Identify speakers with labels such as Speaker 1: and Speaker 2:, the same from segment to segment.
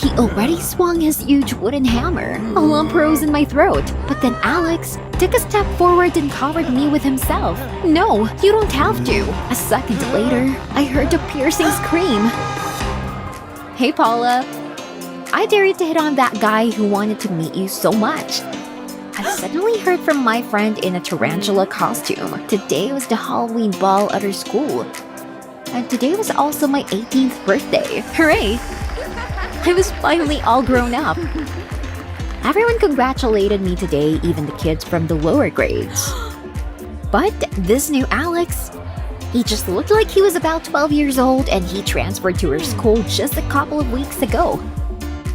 Speaker 1: He already swung his huge wooden hammer. A lump rose in my throat, but then Alex took a step forward and covered me with himself. No, you don't have to. A second later, I heard a piercing scream. Hey Paula, I dare you to hit on that guy who wanted to meet you so much. I suddenly heard from my friend in a tarantula costume. Today was the Halloween ball at her school. And today was also my 18th birthday. Hooray! I was finally all grown up. Everyone congratulated me today, even the kids from the lower grades. But this new Alex, he just looked like he was about 12 years old and he transferred to her school just a couple of weeks ago.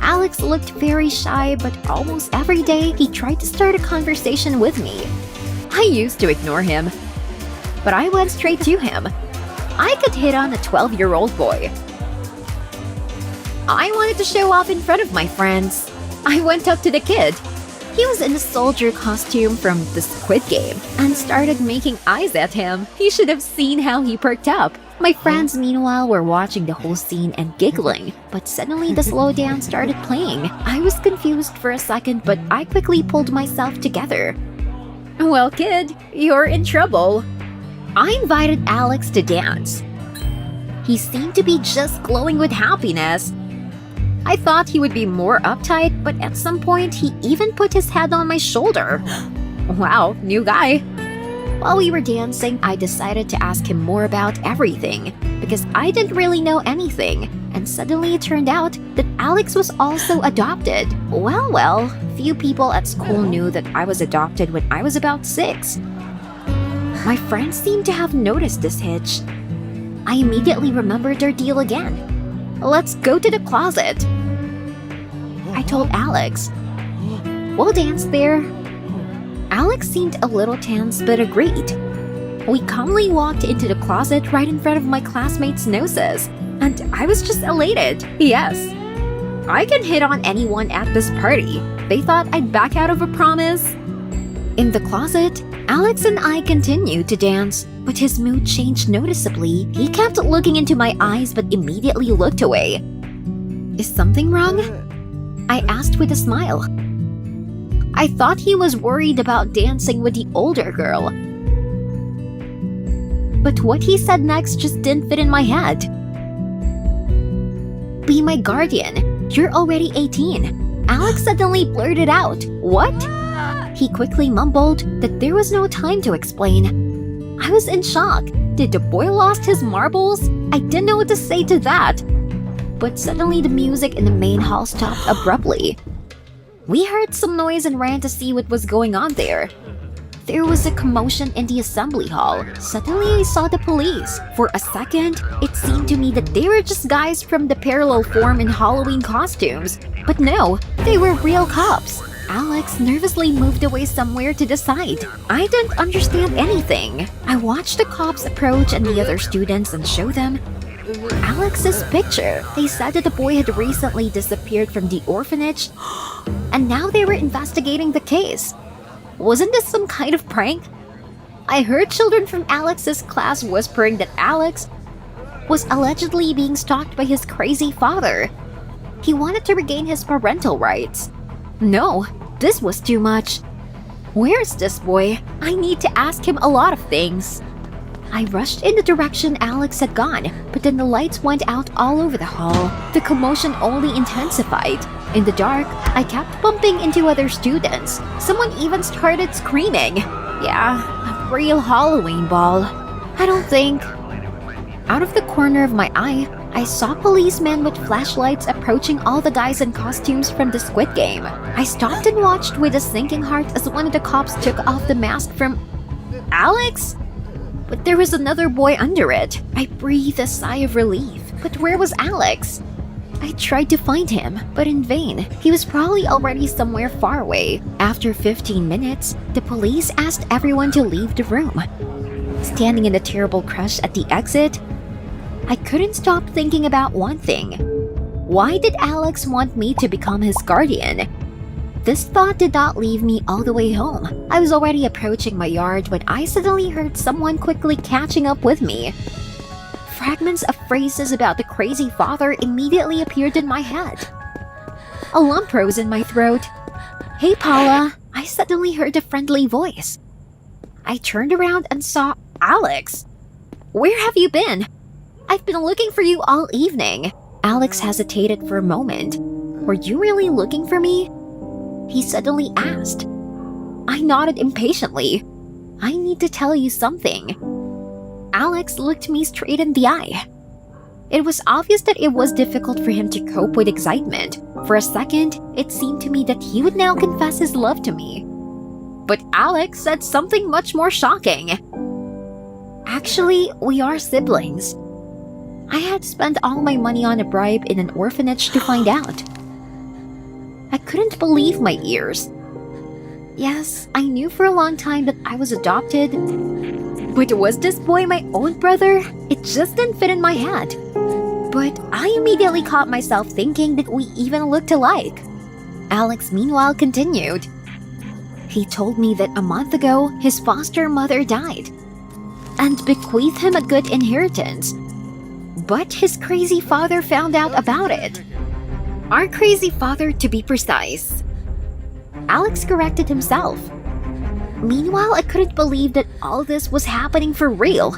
Speaker 1: Alex looked very shy, but almost every day he tried to start a conversation with me. I used to ignore him, but I went straight to him. I could hit on a 12-year-old boy. I wanted to show off in front of my friends. I went up to the kid. He was in a soldier costume from the Squid Game and started making eyes at him. You should have seen how he perked up. My friends, meanwhile, were watching the whole scene and giggling, but suddenly the slow dance started playing. I was confused for a second, but I quickly pulled myself together. Well, kid, you're in trouble. I invited Alex to dance. He seemed to be just glowing with happiness. I thought he would be more uptight, but at some point he even put his head on my shoulder. Wow, new guy. While we were dancing, I decided to ask him more about everything, because I didn't really know anything, and suddenly it turned out that Alex was also adopted. Well, few people at school knew that I was adopted when I was about 6. My friends seemed to have noticed this hitch. I immediately remembered our deal again. Let's go to the closet, I told Alex. We'll dance there. Alex seemed a little tense but agreed. We calmly walked into the closet right in front of my classmates' noses, and I was just elated. Yes, I can hit on anyone at this party. They thought I'd back out of a promise. In the closet, Alex and I continued to dance, but his mood changed noticeably. He kept looking into my eyes but immediately looked away. Is something wrong? I asked with a smile. I thought he was worried about dancing with the older girl. But what he said next just didn't fit in my head. Be my guardian. You're already 18. Alex suddenly blurted out. What? He quickly mumbled that there was no time to explain. I was in shock. Did the boy lost his marbles? I didn't know what to say to that. But suddenly the music in the main hall stopped abruptly. We heard some noise and ran to see what was going on there. There was a commotion in the assembly hall. Suddenly I saw the police. For a second, it seemed to me that they were just guys from the parallel form in Halloween costumes. But no, they were real cops. Alex nervously moved away somewhere to the side. I didn't understand anything. I watched the cops approach and the other students and show them Alex's picture. They said that the boy had recently disappeared from the orphanage, and now they were investigating the case. Wasn't this some kind of prank? I heard children from Alex's class whispering that Alex was allegedly being stalked by his crazy father. He wanted to regain his parental rights. No, this was too much. Where's this boy? I need to ask him a lot of things. I rushed in the direction Alex had gone, but then the lights went out all over the hall. The commotion only intensified. In the dark, I kept bumping into other students. Someone even started screaming. Yeah, a real Halloween ball. I don't think. Out of the corner of my eye, I saw policemen with flashlights approaching all the guys in costumes from the Squid Game. I stopped and watched with a sinking heart as one of the cops took off the mask from Alex? But there was another boy under it. I breathed a sigh of relief. But where was Alex? I tried to find him, but in vain. He was probably already somewhere far away. After 15 minutes, the police asked everyone to leave the room. Standing in the terrible crush at the exit, I couldn't stop thinking about one thing. Why did Alex want me to become his guardian? This thought did not leave me all the way home. I was already approaching my yard when I suddenly heard someone quickly catching up with me. Fragments of phrases about the crazy father immediately appeared in my head. A lump rose in my throat. "Hey, Paula," I suddenly heard a friendly voice. I turned around and saw Alex. "Where have you been? I've been looking for you all evening." Alex hesitated for a moment. "Were you really looking for me?" he suddenly asked. I nodded impatiently. "I need to tell you something." Alex looked me straight in the eye. It was obvious that it was difficult for him to cope with excitement. For a second, it seemed to me that he would now confess his love to me. But Alex said something much more shocking. "Actually, we are siblings." I had spent all my money on a bribe in an orphanage to find out. I couldn't believe my ears. Yes, I knew for a long time that I was adopted. But was this boy my own brother? It just didn't fit in my head. But I immediately caught myself thinking that we even looked alike. Alex meanwhile continued. He told me that a month ago, his foster mother died and bequeathed him a good inheritance. But his crazy father found out about it. Our crazy father, to be precise. Alex corrected himself. Meanwhile, I couldn't believe that all this was happening for real.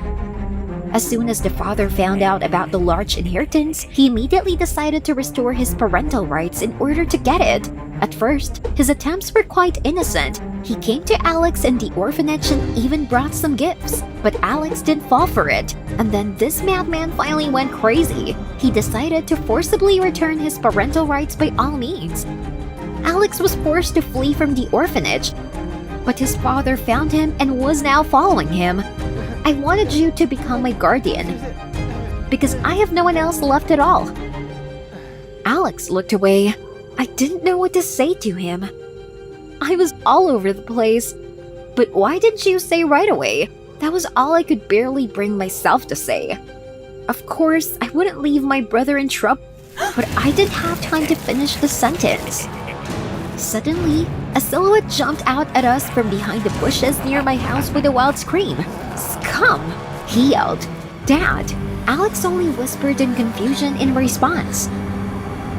Speaker 1: As soon as the father found out about the large inheritance, he immediately decided to restore his parental rights in order to get it. At first, his attempts were quite innocent. He came to Alex in the orphanage and even brought some gifts. But Alex didn't fall for it. And then this madman finally went crazy. He decided to forcibly return his parental rights by all means. Alex was forced to flee from the orphanage, but his father found him and was now following him. I wanted you to become my guardian, because I have no one else left at all. Alex looked away. I didn't know what to say to him. I was all over the place. But why didn't you say right away? That was all I could barely bring myself to say. Of course, I wouldn't leave my brother in trouble, but I didn't have time to finish the sentence. Suddenly, a silhouette jumped out at us from behind the bushes near my house with a wild scream. "Scum!" he yelled. "Dad!" Alex only whispered in confusion in response.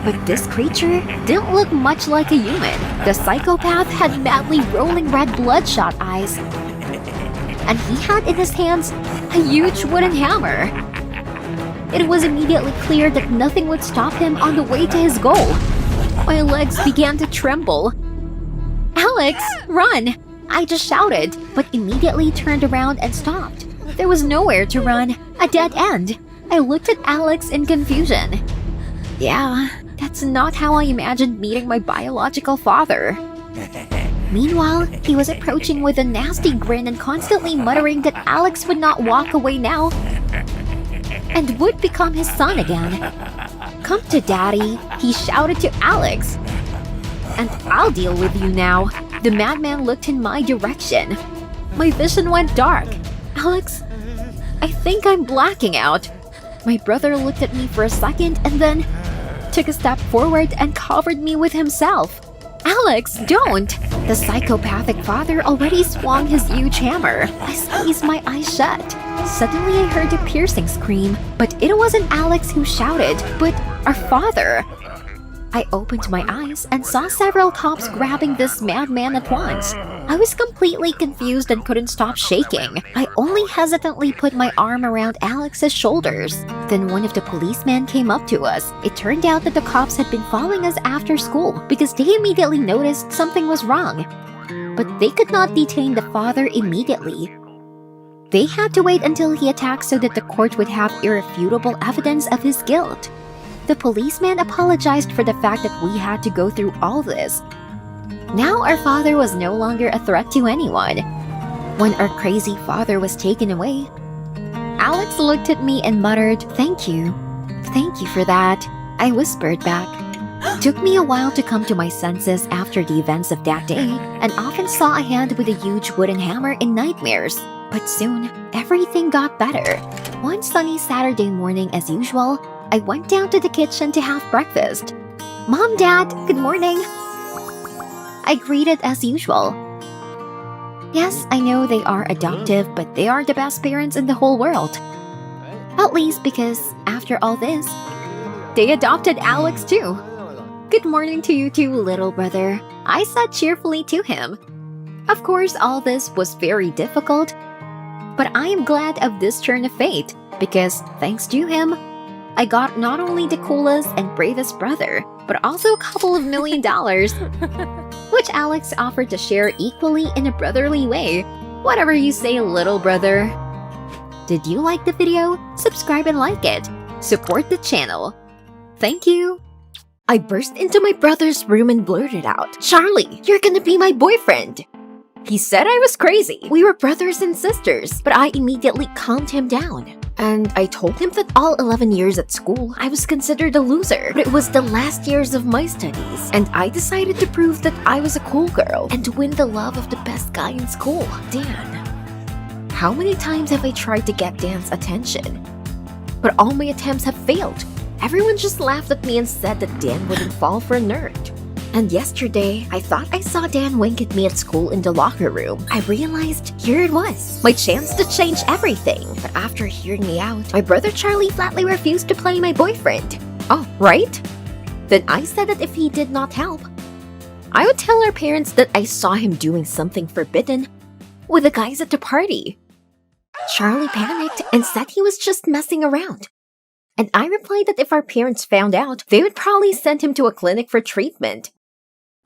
Speaker 1: But this creature didn't look much like a human. The psychopath had madly rolling red bloodshot eyes, and he had in his hands a huge wooden hammer. It was immediately clear that nothing would stop him on the way to his goal. My legs began to tremble. "Alex, run!" I just shouted, but immediately turned around and stopped. There was nowhere to run, a dead end. I looked at Alex in confusion. Yeah, that's not how I imagined meeting my biological father. Meanwhile, he was approaching with a nasty grin and constantly muttering that Alex would not walk away now and would become his son again. "Come to Daddy," he shouted to Alex. "And I'll deal with you now." The madman looked in my direction. My vision went dark. "Alex, I think I'm blacking out." My brother looked at me for a second and then took a step forward and covered me with himself. "Alex, don't!" The psychopathic father already swung his huge hammer. I squeezed my eyes shut. Suddenly I heard a piercing scream, but it wasn't Alex who shouted, but our father. I opened my eyes and saw several cops grabbing this madman at once. I was completely confused and couldn't stop shaking. I only hesitantly put my arm around Alex's shoulders. Then one of the policemen came up to us. It turned out that the cops had been following us after school because they immediately noticed something was wrong. But they could not detain the father immediately. They had to wait until he attacked so that the court would have irrefutable evidence of his guilt. The policeman apologized for the fact that we had to go through all this. Now our father was no longer a threat to anyone. When our crazy father was taken away, Alex looked at me and muttered, "Thank you. Thank you for that," I whispered back. It took me a while to come to my senses after the events of that day, and often saw a hand with a huge wooden hammer in nightmares. But soon, everything got better. One sunny Saturday morning, as usual, I went down to the kitchen to have breakfast. "Mom, Dad, good morning," I greeted as usual. Yes, I know they are adoptive, but they are the best parents in the whole world. At least because, after all this, they adopted Alex too. "Good morning to you too, little brother," I said cheerfully to him. Of course, all this was very difficult, but I am glad of this turn of fate because, thanks to him, I got not only the coolest and bravest brother, but also a couple of $1 million, which Alex offered to share equally in a brotherly way. Whatever you say, little brother. Did you like the video? Subscribe and like it. Support the channel. Thank you. I burst into my brother's room and blurted out, "Charlie, you're gonna be my boyfriend." He said I was crazy. We were brothers and sisters, but I immediately calmed him down. And I told him that all 11 years at school, I was considered a loser. But it was the last years of my studies, and I decided to prove that I was a cool girl and to win the love of the best guy in school, Dan. How many times have I tried to get Dan's attention? But all my attempts have failed. Everyone just laughed at me and said that Dan wouldn't fall for a nerd. And yesterday, I thought I saw Dan wink at me at school in the locker room. I realized here it was, my chance to change everything. But after hearing me out, my brother Charlie flatly refused to play my boyfriend. Oh, right? Then I said that if he did not help, I would tell our parents that I saw him doing something forbidden with the guys at the party. Charlie panicked and said he was just messing around. And I replied that if our parents found out, they would probably send him to a clinic for treatment.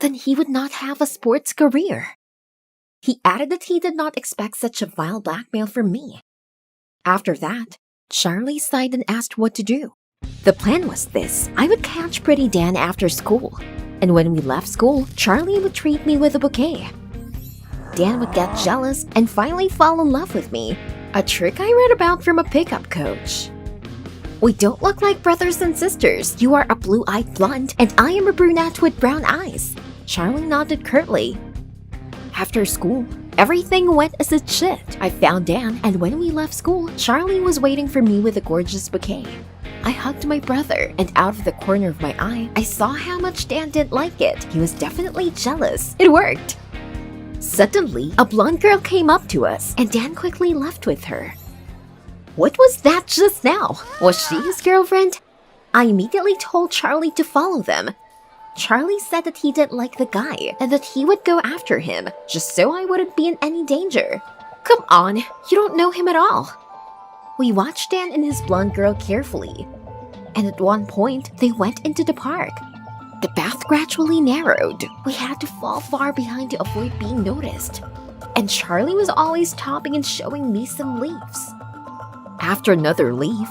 Speaker 1: Then he would not have a sports career. He added that he did not expect such a vile blackmail from me. After that, Charlie sighed and asked what to do. The plan was this: I would catch Pretty Dan after school, and when we left school, Charlie would treat me with a bouquet. Dan would get jealous and finally fall in love with me, a trick I read about from a pickup coach. We don't look like brothers and sisters. You are a blue-eyed blonde, and I am a brunette with brown eyes. Charlie nodded curtly. After school, everything went as it should. I found Dan, and when we left school, Charlie was waiting for me with a gorgeous bouquet. I hugged my brother, and out of the corner of my eye, I saw how much Dan didn't like it. He was definitely jealous. It worked. Suddenly, a blonde girl came up to us, and Dan quickly left with her. What was that just now? Was she his girlfriend? I immediately told Charlie to follow them. Charlie said that he didn't like the guy and that he would go after him, just so I wouldn't be in any danger. Come on, you don't know him at all. We watched Dan and his blonde girl carefully, and at one point, they went into the park. The path gradually narrowed. We had to fall far behind to avoid being noticed. And Charlie was always stopping and showing me some leaves. After another leaf,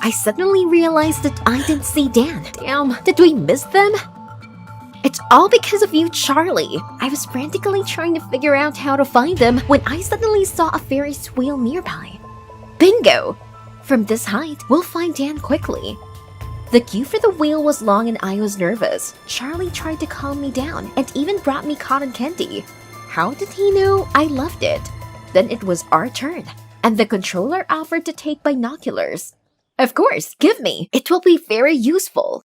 Speaker 1: I suddenly realized that I didn't see Dan. Damn, did we miss them? It's all because of you, Charlie. I was frantically trying to figure out how to find them when I suddenly saw a Ferris wheel nearby. Bingo! From this height, we'll find Dan quickly. The queue for the wheel was long and I was nervous. Charlie tried to calm me down and even brought me cotton candy. How did he know I loved it? Then it was our turn, and the controller offered to take binoculars. Of course, give me. It will be very useful.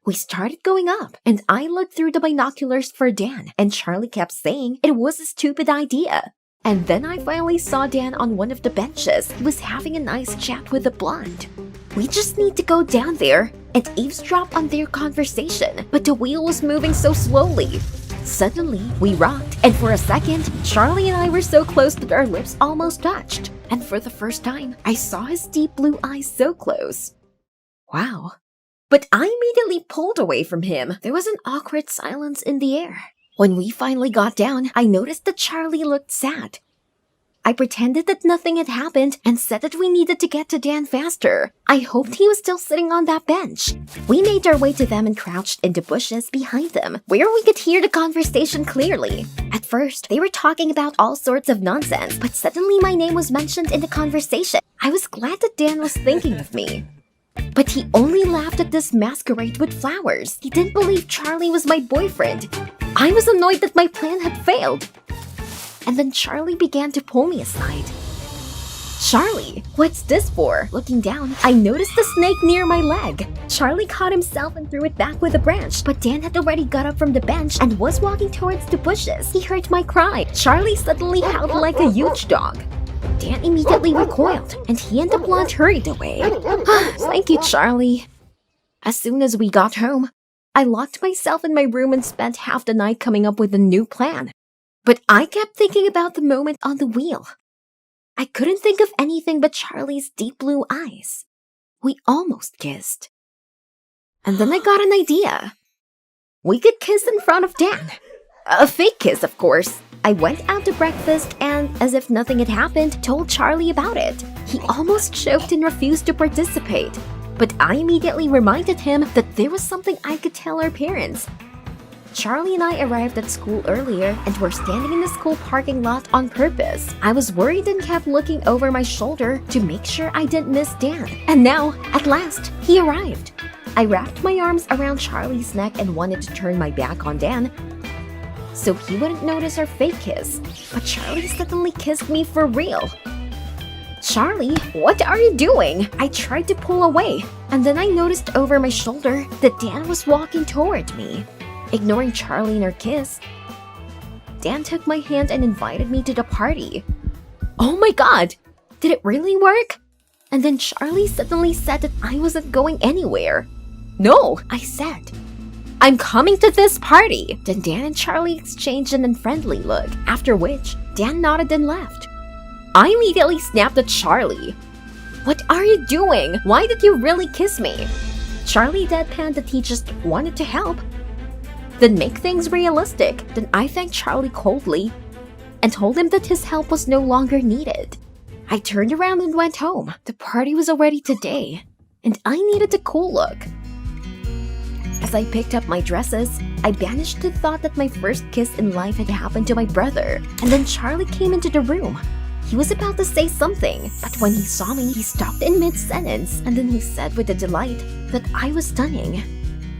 Speaker 1: We started going up, and I looked through the binoculars for Dan, and Charlie kept saying it was a stupid idea. And then I finally saw Dan on one of the benches. He was having a nice chat with a blonde. We just need to go down there and eavesdrop on their conversation, but the wheel was moving so slowly. Suddenly, we rocked, and for a second, Charlie and I were so close that our lips almost touched. And for the first time, I saw his deep blue eyes so close. Wow. But I immediately pulled away from him. There was an awkward silence in the air. When we finally got down, I noticed that Charlie looked sad. I pretended that nothing had happened and said that we needed to get to Dan faster. I hoped he was still sitting on that bench. We made our way to them and crouched in the bushes behind them, where we could hear the conversation clearly. At first, they were talking about all sorts of nonsense, but suddenly my name was mentioned in the conversation. I was glad that Dan was thinking of me. But he only laughed at this masquerade with flowers. He didn't believe Charlie was my boyfriend. I was annoyed that my plan had failed. And then Charlie began to pull me aside. Charlie, what's this for? Looking down, I noticed a snake near my leg. Charlie caught himself and threw it back with a branch, but Dan had already got up from the bench and was walking towards the bushes. He heard my cry. Charlie suddenly howled like a huge dog. Dan immediately recoiled, and he and the blonde hurried away. Thank you, Charlie. As soon as we got home,
Speaker 2: I locked myself in my room and spent half the night coming up with a new plan. But I kept thinking about the moment on the wheel. I couldn't think of anything but Charlie's deep blue eyes. We almost kissed. And then I got an idea. We could kiss in front of Dan. A fake kiss, of course. I went out to breakfast and, as if nothing had happened, told Charlie about it. He almost choked and refused to participate. But I immediately reminded him that there was something I could tell our parents. Charlie and I arrived at school earlier and were standing in the school parking lot on purpose. I was worried and kept looking over my shoulder to make sure I didn't miss Dan. And now, at last, he arrived. I wrapped my arms around Charlie's neck and wanted to turn my back on Dan so he wouldn't notice our fake kiss. But Charlie suddenly kissed me for real. Charlie, what are you doing? I tried to pull away, and then I noticed over my shoulder that Dan was walking toward me. Ignoring Charlie and her kiss, Dan took my hand and invited me to the party. Oh my god! Did it really work? And then Charlie suddenly said that I wasn't going anywhere. No, I said. I'm coming to this party! Then Dan and Charlie exchanged an unfriendly look, after which Dan nodded and left. I immediately snapped at Charlie. What are you doing? Why did you really kiss me? Charlie deadpanned that he just wanted to help. Then make things realistic. Then I thanked Charlie coldly and told him that his help was no longer needed. I turned around and went home. The party was already today, and I needed a cool look. As I picked up my dresses, I banished the thought that my first kiss in life had happened to my brother. And then Charlie came into the room. He was about to say something, but when he saw me, he stopped in mid-sentence, and then he said with a delight that I was stunning.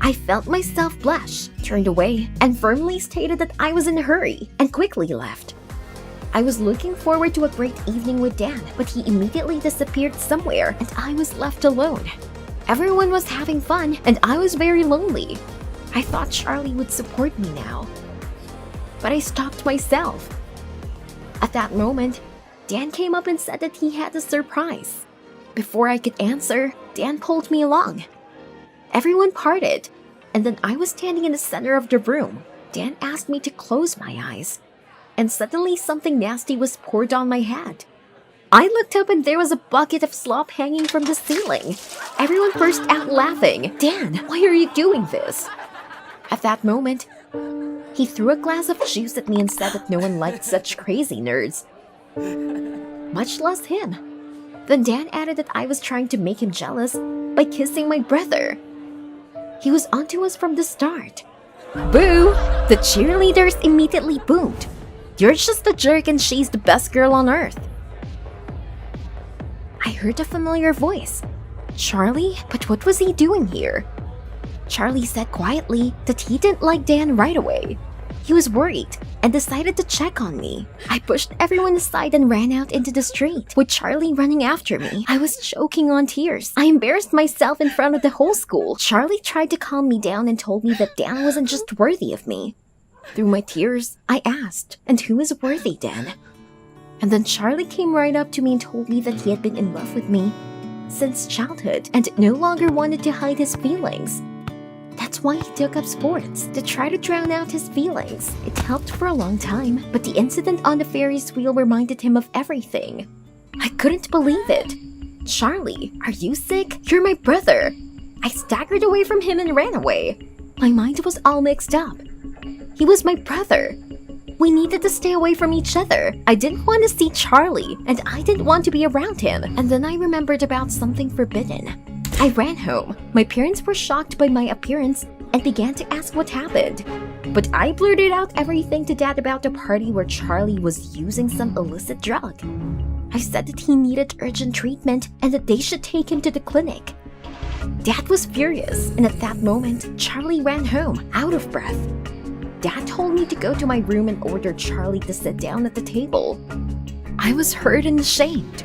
Speaker 2: I felt myself blush, turned away, and firmly stated that I was in a hurry, and quickly left. I was looking forward to a great evening with Dan, but he immediately disappeared somewhere, and I was left alone. Everyone was having fun, and I was very lonely. I thought Charlie would support me now, but I stopped myself. At that moment, Dan came up and said that he had a surprise. Before I could answer, Dan pulled me along. Everyone parted, and then I was standing in the center of the room. Dan asked me to close my eyes, and suddenly something nasty was poured on my head. I looked up and there was a bucket of slop hanging from the ceiling. Everyone burst out laughing. Dan, why are you doing this? At that moment, he threw a glass of juice at me and said that no one liked such crazy nerds, much less him. Then Dan added that I was trying to make him jealous by kissing my brother. He was onto us from the start. Boo! The cheerleaders immediately boomed. You're just a jerk and she's the best girl on earth. I heard a familiar voice. Charlie? But what was he doing here? Charlie said quietly that he didn't like Dan right away. He was worried and decided to check on me. I pushed everyone aside and ran out into the street, with Charlie running after me. I was choking on tears. I embarrassed myself in front of the whole school. Charlie tried to calm me down and told me that Dan wasn't just worthy of me. Through my tears, I asked, and who is worthy, Dan? And then Charlie came right up to me and told me that he had been in love with me since childhood and no longer wanted to hide his feelings. That's why he took up sports, to try to drown out his feelings. It helped for a long time, but the incident on the Ferris wheel reminded him of everything. I couldn't believe it. Charlie, are you sick? You're my brother. I staggered away from him and ran away. My mind was all mixed up. He was my brother. We needed to stay away from each other. I didn't want to see Charlie, and I didn't want to be around him. And then I remembered about something forbidden. I ran home. My parents were shocked by my appearance and began to ask what happened. But I blurted out everything to Dad about the party where Charlie was using some illicit drug. I said that he needed urgent treatment and that they should take him to the clinic. Dad was furious, and at that moment, Charlie ran home, out of breath. Dad told me to go to my room and ordered Charlie to sit down at the table. I was hurt and ashamed.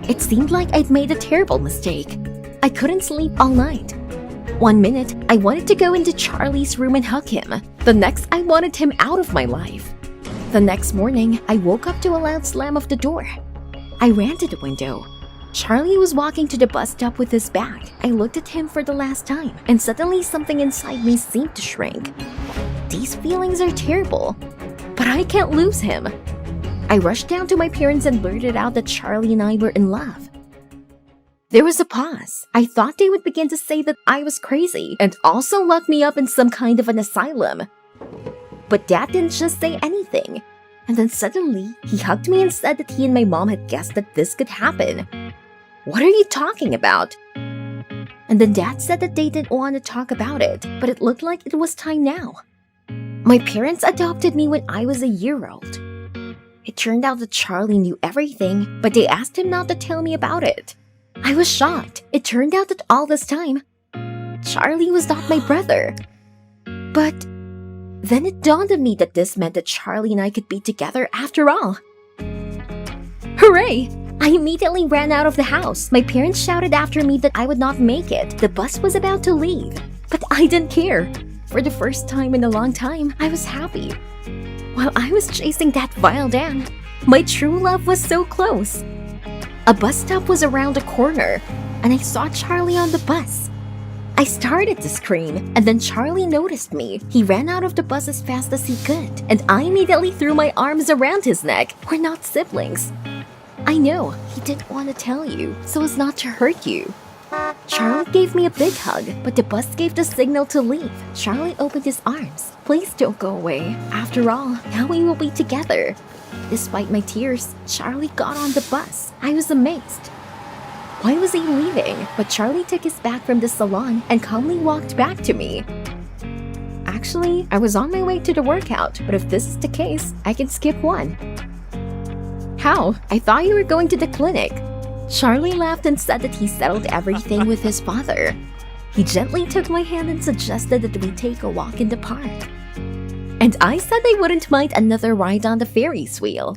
Speaker 2: It seemed like I'd made a terrible mistake. I couldn't sleep all night. One minute, I wanted to go into Charlie's room and hug him. The next, I wanted him out of my life. The next morning, I woke up to a loud slam of the door. I ran to the window. Charlie was walking to the bus stop with his bag. I looked at him for the last time, and suddenly something inside me seemed to shrink. These feelings are terrible, but I can't lose him. I rushed down to my parents and blurted out that Charlie and I were in love. There was a pause. I thought they would begin to say that I was crazy and also lock me up in some kind of an asylum. But Dad didn't just say anything. And then suddenly, he hugged me and said that he and my mom had guessed that this could happen. What are you talking about? And then Dad said that they didn't want to talk about it, but it looked like it was time now. My parents adopted me when I was a year-old. It turned out that Charlie knew everything, but they asked him not to tell me about it. I was shocked. It turned out that all this time, Charlie was not my brother. But then it dawned on me that this meant that Charlie and I could be together after all. Hooray! I immediately ran out of the house. My parents shouted after me that I would not make it. The bus was about to leave, but I didn't care. For the first time in a long time, I was happy. While I was chasing that vile Dan, my true love was so close. A bus stop was around the corner, and I saw Charlie on the bus. I started to scream, and then Charlie noticed me. He ran out of the bus as fast as he could, and I immediately threw my arms around his neck. We're not siblings. I know, he didn't want to tell you, so as not to hurt you. Charlie gave me a big hug, but the bus gave the signal to leave. Charlie opened his arms. Please don't go away. After all, now we will be together. Despite my tears, Charlie got on the bus. I was amazed. Why was he leaving? But Charlie took his bag from the salon and calmly walked back to me. Actually, I was on my way to the workout, but if this is the case, I can skip one. How? I thought you were going to the clinic. Charlie laughed and said that he settled everything with his father. He gently took my hand and suggested that we take a walk in the park. And I said I wouldn't mind another ride on the Ferris wheel.